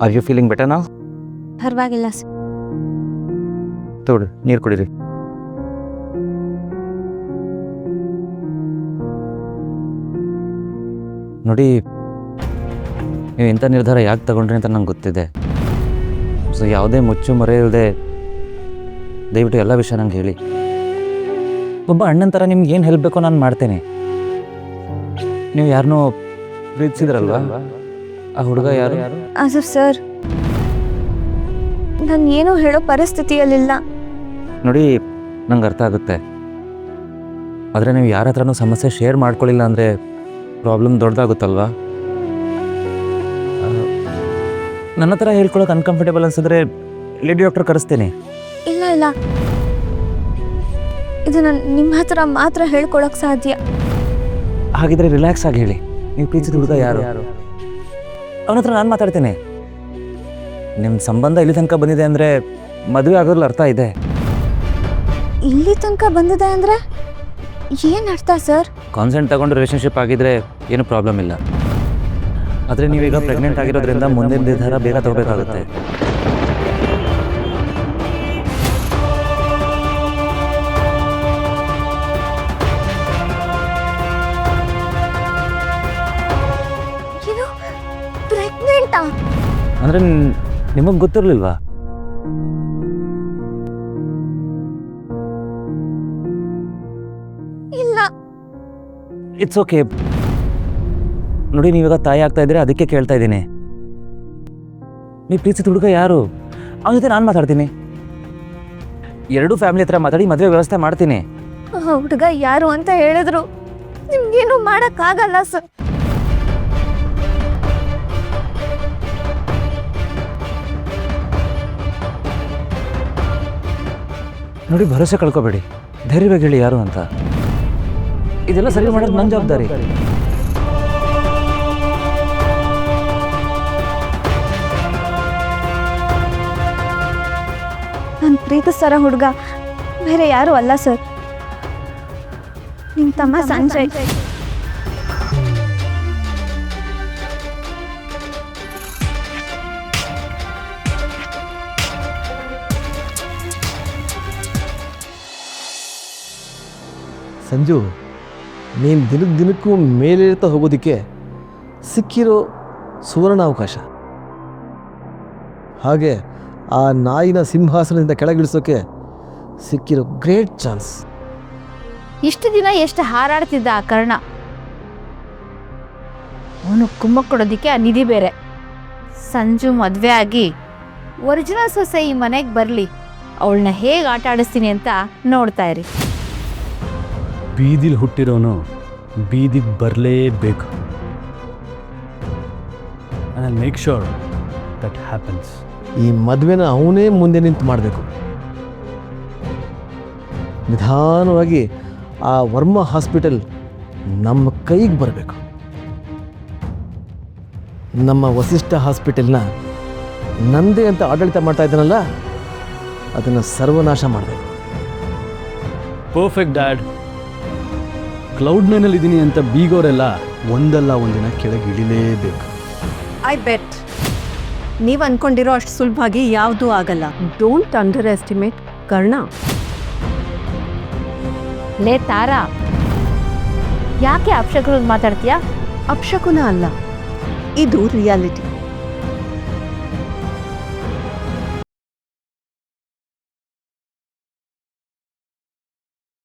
Are you feeling better ನಾವು? ಪರವಾಗಿಲ್ಲ sir. ತಗೊಳ್ಳಿ, ನೀರು ಕುಡೀರಿ. ನೋಡಿ, ನೀವು ಇಂಥ ನಿರ್ಧಾರ ಯಾಕೆ ತಗೊಂಡ್ರಿ ಅಂತ ನಂಗೆ ಗೊತ್ತಿದೆ. ಸೊ ಯಾವುದೇ ಮುಚ್ಚು ಮರೆ ಇಲ್ಲದೆ ದಯವಿಟ್ಟು ಎಲ್ಲ ವಿಷಯ ನಂಗೆ ಹೇಳಿ. ಒಬ್ಬ ಅಣ್ಣನ ಥರ ನಿಮ್ಗೆ ಏನು ಹೆಲ್ಪ್ ಬೇಕೋ ನಾನು ಮಾಡ್ತೇನೆ. ನೀವು ಯಾರನ್ನೋ ಪ್ರೀತಿಸಿದ್ರಲ್ವಾ? ಆ ಹುಡುಗ ಯಾರು? ಅದು ಸರ್, ನಾನು ಏನೂ ಹೇಳೋ ಪರಿಸ್ಥಿತಿಯಲ್ಲಿಲ್ಲ. ನೋಡಿ, ನಂಗೆ ಅರ್ಥ ಆಗುತ್ತೆ. ಆದರೆ ನೀವು ಯಾರ ಹತ್ರನೂ ಸಮಸ್ಯೆ ಶೇರ್ ಮಾಡ್ಕೊಳ್ಳಿಲ್ಲ ಅಂದರೆ ಪ್ರಾಬ್ಲಮ್ ದೊಡ್ಡದಾಗುತ್ತಲ್ವಾ? ನನ್ನ ಹತ್ರ ಹೇಳ್ಕೊಳಕ್ಕೆ ಅನ್ಕಂಫರ್ಟೇಬಲ್ ಅನ್ಸಿದ್ರೆ ಲೇಡಿ ಡಾಕ್ಟರ್ ಕರೆಸ್ತೇನೆ. ಇಲ್ಲ ಇಲ್ಲ, ಇದು ನಾನು ನಿಮ್ಮ ಹತ್ರ ಮಾತ್ರ ಹೇಳ್ಕೊಳಕ್ಕೆ ಸಾಧ್ಯ. ಹಾಗಿದ್ರೆ ರಿಲ್ಯಾಕ್ಸ್ ಆಗಿ ಹೇಳಿ, ನೀವು ಪ್ರೀತಿಸಿದ ಹುಡುಗ ಯಾರು? ಅವನ ಹತ್ರ ನಾನು ಮಾತಾಡ್ತೇನೆ. ನಿಮ್ಮ ಸಂಬಂಧ ಇಲ್ಲಿ ತನಕ ಬಂದಿದೆ ಅಂದರೆ ಮದುವೆ ಆಗೋದ್ರಲ್ಲಿ ಅರ್ಥ ಇದೆ. ಇಲ್ಲಿ ತನಕ ಬಂದಿದೆ ಅಂದರೆ ಏನು ಅರ್ಥ ಸರ್? ಕಾನ್ಸೆಂಟ್ ತಗೊಂಡು ರಿಲೇಷನ್ಶಿಪ್ ಆಗಿದ್ರೆ ಏನು ಪ್ರಾಬ್ಲಮ್ ಇಲ್ಲ. ಆದರೆ ನೀವೀಗ ಪ್ರೆಗ್ನೆಂಟ್ ಆಗಿರೋದ್ರಿಂದ ಮುಂದಿನ ನಿರ್ಧಾರ ಬೇಗ ತಗೋಬೇಕಾಗುತ್ತೆ. ಏನು ಪ್ರೆಗ್ನೆಂಟಾ? ಅಂದರೆ ನಿಮಗೆ ಗೊತ್ತಿರಲಿಲ್ವಾ? ಇಲ್ಲ. It's okay. ನೋಡಿ, ನೀವಾಗ ತಾಯಿ ಆಗ್ತಾ ಇದ್ರೆ ಅದಕ್ಕೆ ಕೇಳ್ತಾ ಇದ್ದೀನಿ. ನೀವು ಪ್ರೀತಿಸಿದ ಹುಡುಗ ಯಾರು? ಅವನ ಜೊತೆ ನಾನು ಮಾತಾಡ್ತೀನಿ. ಎರಡೂ ಫ್ಯಾಮಿಲಿ ಹತ್ರ ಮಾತಾಡಿ ಮದುವೆ ವ್ಯವಸ್ಥೆ ಮಾಡ್ತೀನಿ. ಹುಡುಗ ಯಾರು ಅಂತ ಹೇಳಿದ್ರು ನಿಮ್ಗೇನು ಮಾಡೋಕ್ಕಾಗಲ್ಲ ಸರ್. ನೋಡಿ, ಭರೋಸೆ ಕಳ್ಕೊಬೇಡಿ. ಧೈರ್ಯವಾಗಿ ಹೇಳಿ ಯಾರು ಅಂತ. ಇದೆಲ್ಲ ಸರಿ ಮಾಡೋದು ನನ್ನ ಜವಾಬ್ದಾರಿ. ನಾನು ಪ್ರೀತಿಸ್ತಾರ ಹುಡುಗ ಬೇರೆ ಯಾರು ಅಲ್ಲ ಸರ್, ನಿಮ್ಮ ತಮ್ಮ ಸಂಜಯ್. ಸಂಜು, ನೀನು ದಿನಕ್ಕೂ ಮೇಲೇಳ್ತಾ ಹೋಗೋದಕ್ಕೆ ಸಿಕ್ಕಿರೋ ಸುವರ್ಣಾವಕಾಶ. ಹಾಗೆ ಆ ನಾಯಿನ ಸಿಂಹಾಸನದಿಂದ ಕೆಳಗಿಳಿಸೋಕೆ ಸಿಕ್ಕಿರೋ ಗ್ರೇಟ್ ಚಾನ್ಸ್. ಇಷ್ಟು ದಿನ ಎಷ್ಟು ಹಾರಾಡ್ತಿದ್ದ ಆ ಕರ್ಣ, ಅವನು ಕುಮ್ಮಕ್ ಕೊಡೋದಕ್ಕೆ ಆ ನಿಧಿ ಬೇರೆ. ಸಂಜು ಮದುವೆ ಆಗಿ ಒರಿಜಿನಲ್ ಸೊಸೆ ಈ ಮನೆಗೆ ಬರಲಿ, ಅವಳನ್ನ ಹೇಗೆ ಆಟ ಆಡಿಸ್ತೀನಿ ಅಂತ ನೋಡ್ತಾ ಇರಿ. ಬೀದಿಲಿ ಹುಟ್ಟಿರೋನು ಬೀದಿಗೆ ಬರಲೇಬೇಕು. I make sure that happens. ಈ ಮದುವೆನ ಅವನೇ ಮುಂದೆ ನಿಂತು ಮಾಡಬೇಕು. ನಿಧಾನವಾಗಿ ಆ ವರ್ಮಾ ಹಾಸ್ಪಿಟಲ್ ನಮ್ಮ ಕೈಗೆ ಬರಬೇಕು. ನಮ್ಮ ವಸಿಷ್ಠ ಹಾಸ್ಪಿಟಲ್ನ ನಂದೇ ಅಂತ ಆಡಳಿತ ಮಾಡ್ತಾ ಇದ್ದಾನಲ್ಲ, ಅದನ್ನು ಸರ್ವನಾಶ ಮಾಡಬೇಕು. Perfect dad. ಕ್ಲೌಡ್ ನೈನಲ್ಲಿ ಇದ್ದೀನಿ ಅಂತ ಬೀಗೋರೆಲ್ಲ ಒಂದಲ್ಲ ಒಂದಿನ ಕೆಳಗೆ ಇಳಿಲೇಬೇಕು. ಐ ಬೆಟ್ ನೀವು ಅಂದ್ಕೊಂಡಿರೋ ಅಷ್ಟು ಸುಲಭವಾಗಿ ಯಾವುದೂ ಆಗಲ್ಲ. Don't under estimate Karna. ಲೇ ತಾರಾ, ಯಾಕೆ ಅಪಶಕುನ ಮಾತಾಡ್ತೀಯಾ? ಅಪಶಕುನ ಅಲ್ಲ, ಇದು ರಿಯಾಲಿಟಿ.